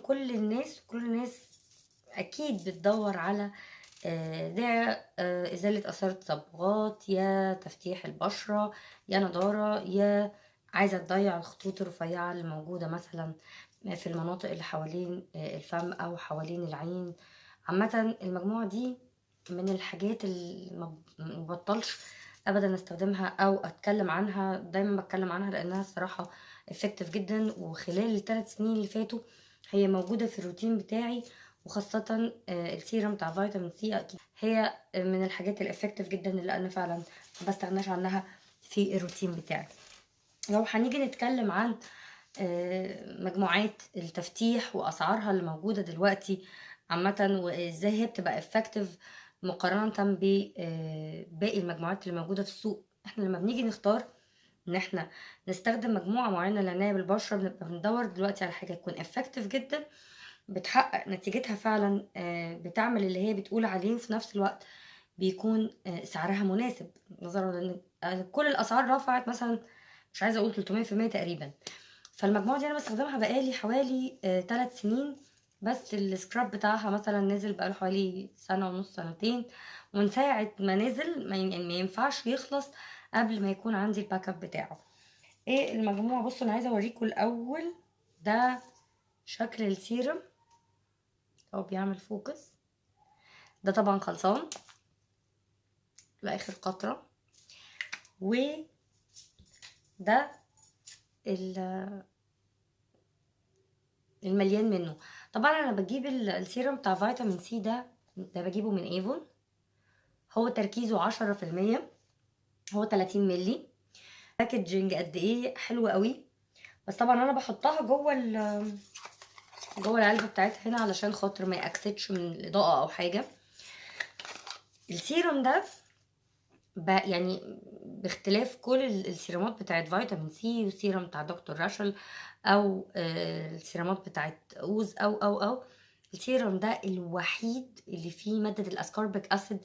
كل الناس اكيد بتدور على ده ازالة اثار تصبغات، يا تفتيح البشرة، يا نضارة، يا عايزة تضيع الخطوط الرفيعة اللي موجودة مثلا في المناطق اللي حوالين الفم او حوالين العين. عامة المجموعة دي من الحاجات اللي ما ببطلش ابدا استخدمها او اتكلم عنها، دايما بتكلم عنها لانها الصراحة افكتيف جدا، وخلال الثلاث سنين اللي فاتوا هي موجودة في الروتين بتاعي. وخاصة السيرم بتاع فيتامين سي أكيد هي من الحاجات الافكتيف جدا اللي انا فعلا ما بستغناش عنها في الروتين بتاعي. لو هنيجي نتكلم عن مجموعات التفتيح واسعارها اللي موجودة دلوقتي عامة، وازاي هي بتبقى افكتيف مقارنة بباقي المجموعات اللي موجودة في السوق. احنا لما بنيجي نختار ان احنا نستخدم مجموعة معينة لعناية بالبشرة، بنبقى بندور دلوقتي على حاجة تكون افكتيف جدا، بتحقق نتيجتها فعلا، بتعمل اللي هي بتقول عليه، وفي نفس الوقت بيكون سعرها مناسب، نظرا لان كل الاسعار رفعت مثلا، مش عايزه اقول 300% تقريبا. فالمجموعه دي انا بستخدمها بقالي حوالي 3 سنين، بس السكراب بتاعها مثلا نزل بقاله حوالي سنه ونص سنتين، ومن ساعه ما نزل يعني ما ينفعش يخلص قبل ما يكون عندي الباك اب بتاعه. ايه المجموعه؟ بصوا انا عايزه اوريكم الاول ده شكل السيرم، هو بيعمل فوكس. ده طبعا خلصان لاخر قطره، وده المليان منه. طبعا انا بجيب السيرم بتاع فيتامين سي ده بجيبه من ايفون، هو تركيزه 10%، هو 30 ملي. باكجينج قد ايه حلو قوي. بس طبعا انا بحطها جوه العلبه بتاعتها هنا علشان خاطر ما ياكسدش من الاضاءه او حاجه. السيرم ده يعني باختلاف كل السيرامات بتاعت فيتامين سي والسيرم بتاع دكتور راشل او السيرامات بتاعت اوز او السيرم ده الوحيد اللي فيه مادة الاسكوربيك اسيد،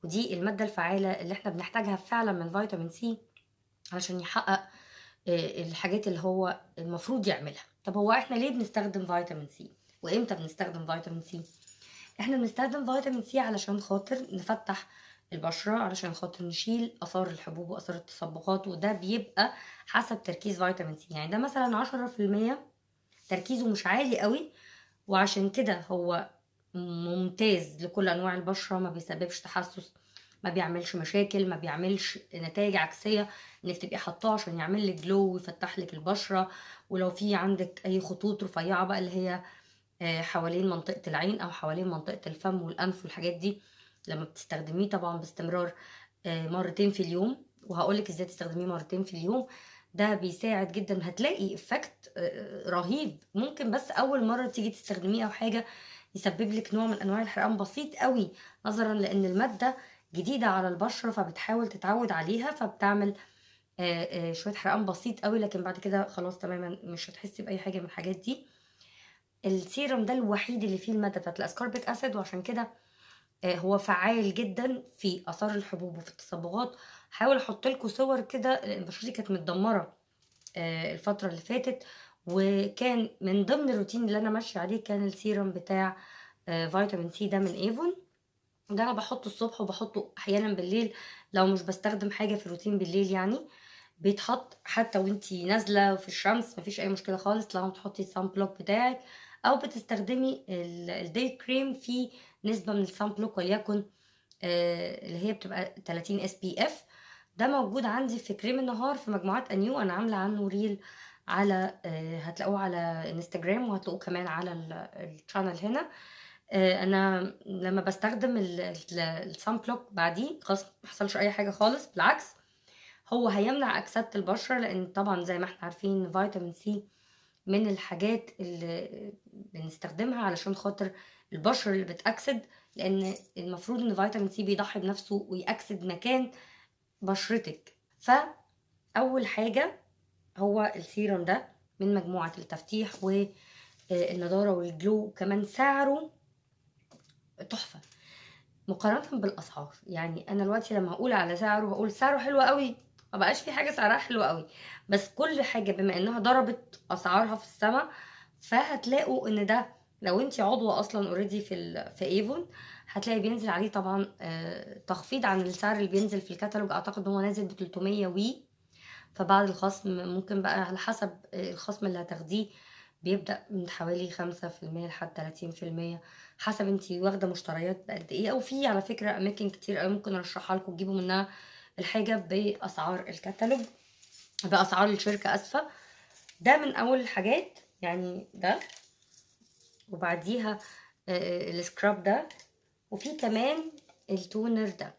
ودي المادة الفعالة اللي احنا بنحتاجها فعلا من فيتامين سي علشان يحقق الحاجات اللي هو المفروض يعملها. طب هو احنا ليه بنستخدم فيتامين سي؟ وامتى بنستخدم فيتامين سي؟ احنا بنستخدم فيتامين سي علشان خاطر نفتح البشرة، علشان خاطر نشيل اثار الحبوب واثار التصبغات، وده بيبقى حسب تركيز فيتامين سي. يعني ده مثلا 10%، تركيزه مش عالي قوي، وعشان كده هو ممتاز لكل انواع البشرة، ما بيسببش تحسس، ما بيعملش مشاكل، ما بيعملش نتائج عكسية انك تبقي حاطاه عشان يعمل لك جلو ويفتح لك البشرة. ولو في عندك اي خطوط رفيعة بقى اللي هي حوالين منطقة العين أو حوالين منطقة الفم والأنف والحاجات دي، لما بتستخدميه طبعا باستمرار مرتين في اليوم، وهقولك ازاي تستخدميه مرتين في اليوم، ده بيساعد جدا، هتلاقي افكت رهيب. ممكن بس أول مرة تيجي تستخدميه أو حاجة يسبب لك نوع من أنواع الحرقان بسيط قوي، نظرا لأن المادة جديدة على البشرة، فبتحاول تتعود عليها، فبتعمل شوية حرقان بسيط قوي، لكن بعد كده خلاص تماما مش هتحسي بأي حاجة من الحاجات دي. السيرم ده الوحيد اللي فيه المادة بتاعت الاسكوربيك اسيد، وعشان كده هو فعال جدا في اثار الحبوب وفي التصبغات. هحاول احط لكم صور كده، لان بشرتي كانت متدمره الفتره اللي فاتت، وكان من ضمن الروتين اللي انا ماشيه عليه كان السيرم بتاع فيتامين سي ده من ايفون. ده انا بحطه الصبح وبحطه احيانا بالليل لو مش بستخدم حاجه في الروتين بالليل. يعني بيتحط حتى وانتي نازله في الشمس، مفيش اي مشكله خالص لو تحطي السان بلوك بتاعك، او بتستخدمي الداي كريم في نسبه من السان بلوك، وليكن اللي هي بتبقى 30 اس بي اف. ده موجود عندي في كريم النهار في مجموعات انيو، انا عامله عنه ريل على هتلاقوه على انستجرام، وهتلاقوه كمان على الشانل هنا. انا لما بستخدم السان بلوك بعديه خلاص محصلش اي حاجه خالص، بالعكس هو هيمنع اكسده البشره، لان طبعا زي ما احنا عارفين فيتامين سي من الحاجات اللي بنستخدمها علشان خاطر البشره اللي بتاكسد، لان المفروض ان فيتامين سي بيضحي بنفسه ويأكسد مكان بشرتك. فاول حاجه هو السيرم ده من مجموعه التفتيح والنضاره والجلو، كمان سعره تحفه مقارنة بالأسعار. يعني أنا دلوقتي لما هقول على سعره هقول سعره حلو قوي، ما بقاش في حاجة سعرها حلو قوي، بس كل حاجة بما إنها ضربت أسعارها في السماء، فهتلاقوا إن ده لو انت عضوة اصلا اوريدي في ايفون، هتلاقي بينزل عليه طبعا تخفيض عن السعر اللي بينزل في الكتالوج. اعتقد هو نازل ب 300 وي، فبعد الخصم ممكن بقى على حسب الخصم اللي هتاخديه، بيبدأ من حوالي 5% لحد 30%، حسب انتي واخدة مشتريات بقد ايه. او في على فكرة اماكن كتير اوي ممكن ارشحها لكم تجيبوا منها الحاجة باسعار الكتالوج، باسعار الشركة اسفة. ده من اول الحاجات يعني ده. وبعديها السكراب ده، وفي كمان التونر ده.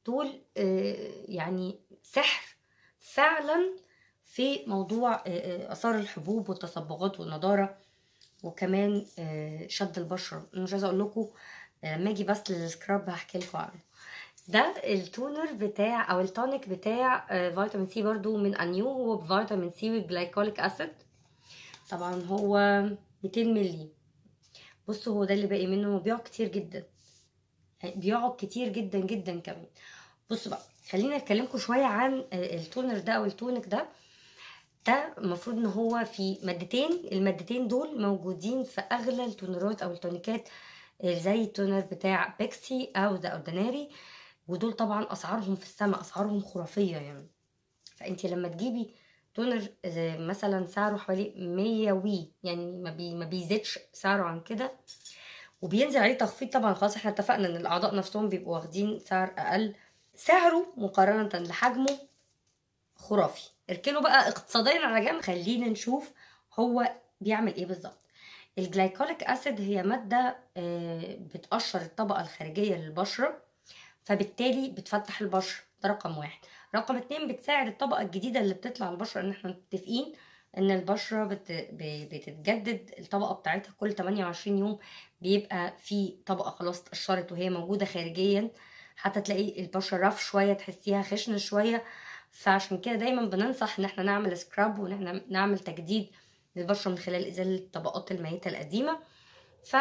دول يعني سحر فعلا في موضوع اثار الحبوب والتصبغات والنضاره، وكمان شد البشره. أنا مش عايزه اقول لكم لما اجي بس للسكراب هحكي لكم عنه. ده التونر بتاع او التونيك بتاع فيتامين سي برضو من انيو. هو بفيتامين سي وجلايكوليك اسيد. طبعا هو 200 ملي. بصوا هو ده اللي باقي منه، هو بيقعد كتير جدا، بيقعد كتير جدا جدا كمان. بصوا بقى، خليني اكلمكم شويه عن التونر ده او التونيك ده. ده المفروض ان هو في مادتين، المادتين دول موجودين في اغلى التونرات او التونيكات، زي التونر بتاع بيكسي او ذا اورديناري. ودول طبعا اسعارهم في السماء، اسعارهم خرافيه يعني. فانت لما تجيبي تونر مثلا سعره حوالي 100 وي، يعني ما بيزيدش سعره عن كده، وبينزل عليه تخفيض طبعا. خلاص احنا اتفقنا ان الاعضاء نفسهم بيبقوا واخدين سعر اقل، سعره مقارنة لحجمه خرافي. اركنه بقى اقتصاديا على جنب، خلينا نشوف هو بيعمل ايه بالظبط. الجلايكوليك اسيد هي مادة بتقشر الطبقة الخارجية للبشرة، فبالتالي بتفتح البشرة. ده رقم واحد. رقم اتنين، بتساعد الطبقة الجديدة اللي بتطلع على البشرة. ان احنا متفقين ان البشرة بتتجدد الطبقة بتاعتها كل 28 يوم، بيبقى في طبقة خلاص اتقشرت وهي موجودة خارجيا. حتى تلاقي البشرة رف شوية، تحسيها خشنة شوية. فعشان كده دايما بننصح ان احنا نعمل سكراب، وان احنا نعمل تجديد للبشرة من خلال ازالة الطبقات الميتة القديمة. ف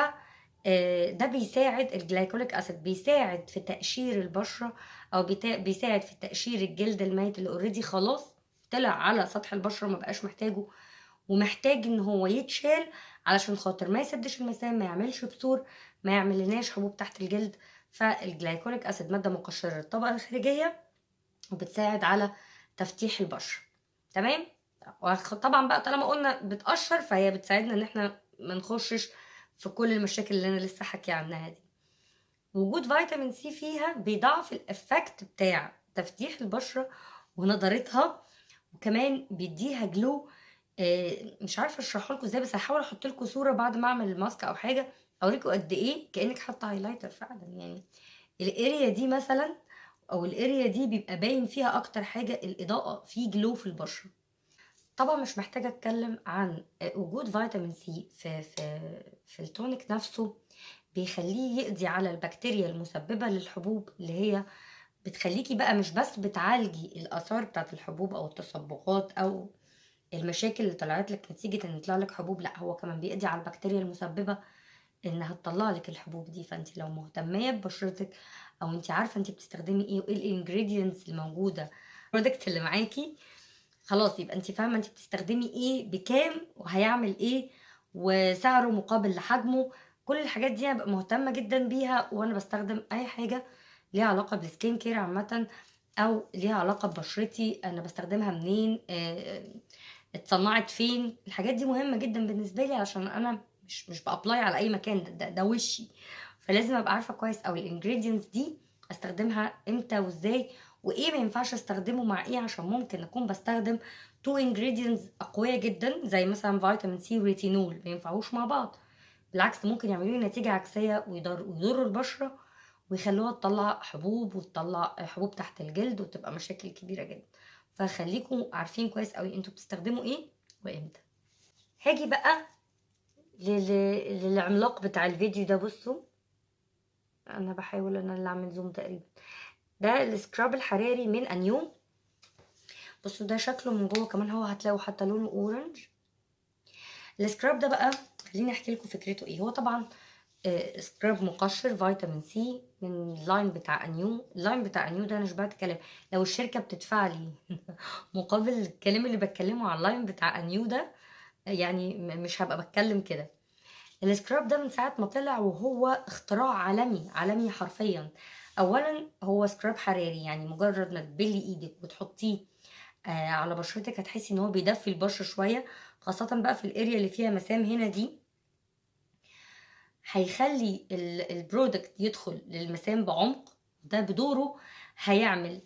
ده بيساعد الجلايكوليك اسيد، بيساعد في تقشير البشره، او بيساعد في تقشير الجلد الميت اللي اوريدي خلاص طلع على سطح البشره، ما بقاش محتاجه، ومحتاج ان هو يتشال علشان خاطر ما يسدش المسام، ما يعملش بثور، ما يعمل لناش حبوب تحت الجلد. فالجلايكوليك اسيد ماده مقشره للطبقه الخارجيه، وبتساعد على تفتيح البشره. تمام. طبعا بقى طالما قلنا بتقشر، فهي بتساعدنا ان احنا ما نخشش في كل المشاكل اللي انا لسه حكي عنها دي. وجود فيتامين سي فيها بيضاعف الافكت بتاع تفتيح البشره ونضارتها، وكمان بيديها جلو. مش عارفه اشرحه لكم ازاي، بس هحاول احط لكم صوره بعد ما اعمل الماسك او حاجه اوريكم قد ايه كانك حاطه هايلايتر فعلا. يعني الاريا دي مثلا، او الاريا دي بيبقى باين فيها اكتر حاجه الاضاءه، في جلو في البشره. طبعا مش محتاجه اتكلم عن وجود فيتامين سي في التونيك نفسه. بيخليه يقضي على البكتيريا المسببه للحبوب، اللي هي بتخليكي بقى مش بس بتعالجي الاثار بتاعت الحبوب او التصبغات او المشاكل اللي طلعت لك نتيجه ان يطلع لك حبوب، لا هو كمان بيقضي على البكتيريا المسببه انها تطلع لك الحبوب دي. فانت لو مهتميه ببشرتك، او انت عارفه انت بتستخدمي ايه وايه الانجريدينتس الموجوده البرودكت اللي معاكي، خلاص يبقى انت فاهمه انت بتستخدمي ايه بكام وهيعمل ايه وسعره مقابل لحجمه. كل الحاجات دي انا ببقى مهتمه جدا بيها وانا بستخدم اي حاجه ليها علاقه بالسكين كير عامه، او ليها علاقه ببشرتي. انا بستخدمها منين، اتصنعت فين. الحاجات دي مهمه جدا بالنسبه لي، عشان انا مش بابلاي على اي مكان. ده وشي. فلازم ابقى عارفه كويس اوي الانجريدينتس دي استخدمها امتى وازاي، وايه ما ينفعش استخدمه مع ايه، عشان ممكن اكون بستخدم تو ingredients اقوياء جدا زي مثلا فيتامين سي وريتينول، ما ينفعوش مع بعض. بالعكس ممكن يعملوا لي نتيجه عكسيه ويضروا البشره، ويخلوها تطلع حبوب وتطلع حبوب تحت الجلد، وتبقى مشاكل كبيره جدا. فخليكم عارفين كويس قوي انتوا بتستخدموا ايه وامتى. هاجي بقى للعملاق بتاع الفيديو ده. بصوا انا بحاول انا اللي اعمل زوم تقريبا. ده السكراب الحراري من انيو. بصوا ده شكله من جوه كمان، هو هتلاقوا حتى لونه اورنج. السكراب ده بقى خليني احكي لكم فكرته ايه. هو طبعا سكراب مقشر فيتامين سي من اللاين بتاع انيو. اللاين بتاع انيو ده انا شبعت كلام. لو الشركه بتدفع لي مقابل الكلام اللي بتكلمه على اللاين بتاع انيو ده، يعني مش هبقى بتكلم كده. السكراب ده من ساعة ما طلع وهو اختراع عالمي، عالمي حرفيا. اولا هو سكراب حراري، يعني مجرد ما تبلي ايدك وتحطيه على بشرتك هتحسي ان هو بيدفي البشرة شوية، خاصة بقى في الاريا اللي فيها مسام هنا دي. هيخلي البرودكت يدخل للمسام بعمق، ده بدوره هيعمل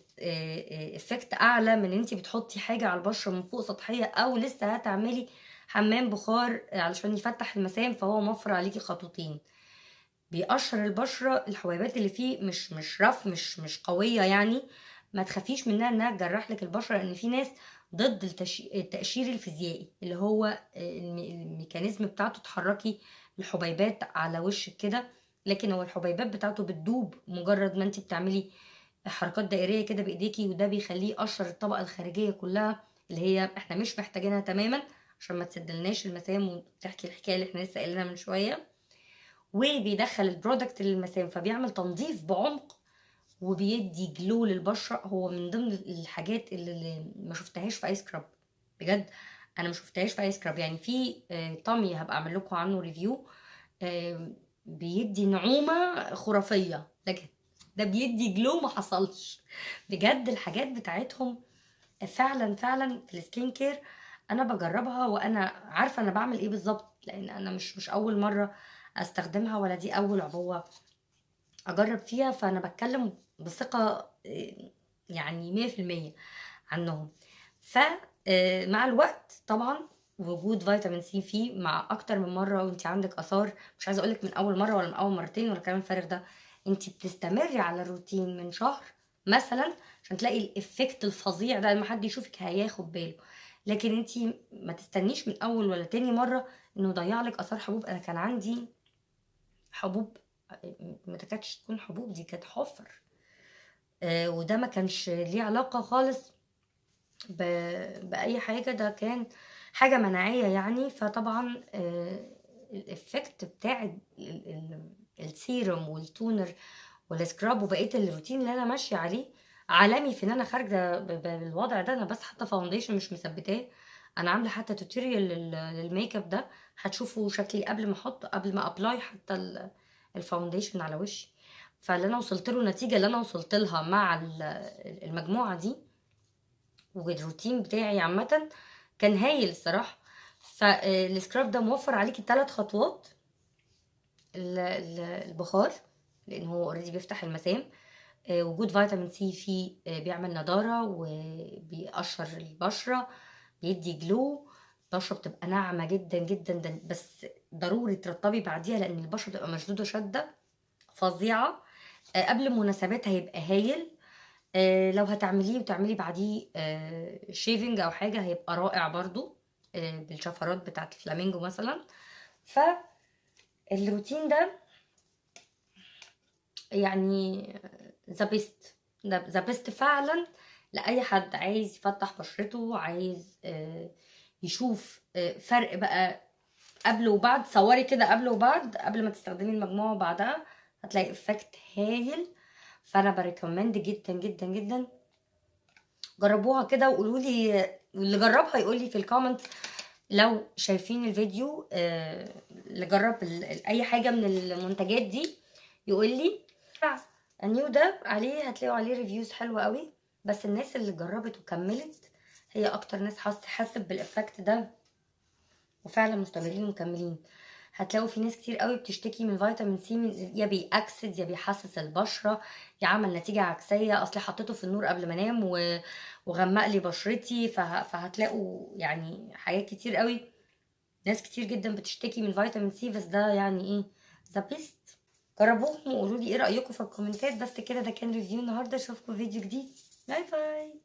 افكت اعلى من ان انت بتحطي حاجه على البشره من فوق سطحيه، او لسه هتعملي حمام بخار علشان يفتح المسام، فهو موفر عليكي خطوتين. بيقشر البشره، الحبيبات اللي فيه مش رف، مش قويه يعني، ما تخافيش منها انها تجرح لك البشره، لان في ناس ضد التقشير الفيزيائي، اللي هو الميكانيزم بتاعته تحركي الحبيبات على وشك كده، لكن هو الحبيبات بتاعته بتدوب مجرد ما انت بتعملي حركات دائريه كده بايديكي، وده بيخليه يقشر الطبقه الخارجيه كلها اللي هي احنا مش محتاجينها تماما، عشان ما تسدلناش المسام وتحكي الحكايه اللي احنا لسه قايلينها من شويه. وبيدخل البرودكت للمسام، فبيعمل تنظيف بعمق وبيدي جلو للبشره. هو من ضمن الحاجات اللي ما شفتهاش في اي سكراب، بجد انا ما شفتهاش في اي سكراب. يعني في طامي هبقى اعمل لكم عنه ريفيو، بيدي نعومه خرافيه، لكن ده بيدي جلو ما حصلش. بجد الحاجات بتاعتهم فعلا فعلا في السكين كير انا بجربها وانا عارفه انا بعمل ايه بالظبط، لان انا مش اول مره استخدمها، ولا دي اول عبوه اجرب فيها، فانا بتكلم بثقه يعني 100% عنهم. ف مع الوقت طبعا وجود فيتامين سي فيه مع اكتر من مره، وانت عندك اثار، مش عايزه اقولك من اول مره ولا من اول مرتين ولا كلام فارغ ده، انت بتستمري على الروتين من شهر مثلا عشان تلاقي الافكت الفظيع ده، لما حد يشوفك هياخد باله. لكن انت ما تستنيش من اول ولا تاني مره انه يضيع لك اثار حبوب. انا كان عندي حبوب، ما كانتش تكون حبوب، دي كانت حفر، وده ما كانش ليه علاقة خالص بأي حاجة، ده كان حاجة مناعية يعني. فطبعا الإفكت بتاع السيروم والتونر والسكراب وبقية الروتين اللي أنا ماشية عليه عالمي، في إن أنا خارجة بالوضع ده. أنا بس حتى فاونديشن مش مثبتاه، أنا عاملة حتى توتوريال للميك اب ده، هتشوفوا شكلي قبل ما أحط، قبل ما أبلاي حتى الفاونديشن على وشي. فاللي أنا وصلت له، النتيجة اللي أنا وصلت لها مع المجموعة دي والروتين بتاعي عامة كان هايل الصراحة. فالسكراب ده موفر عليكي 3 خطوات: البخار لان هو اوريدي بيفتح المسام، وجود فيتامين سي فيه بيعمل نضارة وبيقشر البشرة، بيدي جلو، البشرة بتبقى ناعمة جدا جدا، بس ضروري ترطبي بعديها لان البشرة بتبقى مشدودة شدة فظيعة. قبل المناسبات هيبقى هايل، لو هتعمليه وتعملي بعديه شيفنج او حاجه هيبقى رائع برضو، بالشفرات بتاعت الفلامينجو مثلا. فالروتين ده يعني ذا بيست فعلا لاي حد عايز يفتح بشرته، عايز يشوف فرق بقى قبل وبعد. صوري كده قبل وبعد، قبل ما تستخدمي المجموعه وبعدها هتلاقي افكت هايل. فانا بريكومند جدا جدا جدا، جربوها كده وقولوا لي، واللي جربها يقول لي في الكومنت لو شايفين الفيديو اللي جرب اي حاجه من المنتجات دي يقول لي. النيو ده عليه هتلاقوا عليه ريفيوز حلوه قوي، بس الناس اللي جربت وكملت هي اكتر ناس حست بالافكت ده وفعلا مستمرين ومكملين. هتلاقوا في ناس كتير قوي بتشتكي من فيتامين سي، يا بيأكسد يا بيحسس البشره يا عمل نتيجه عكسيه، اصلي حطيته في النور قبل ما انام وغمق لي بشرتي. فهتلاقوا يعني حاجات كتير قوي، ناس كتير جدا بتشتكي من فيتامين سي، بس ده يعني ايه، ذا بيست. جربوهم وقولوا لي ايه رايكم في الكومنتات. بس كده، ده كان ريفيو النهارده، اشوفكم فيديو جديد، باي باي.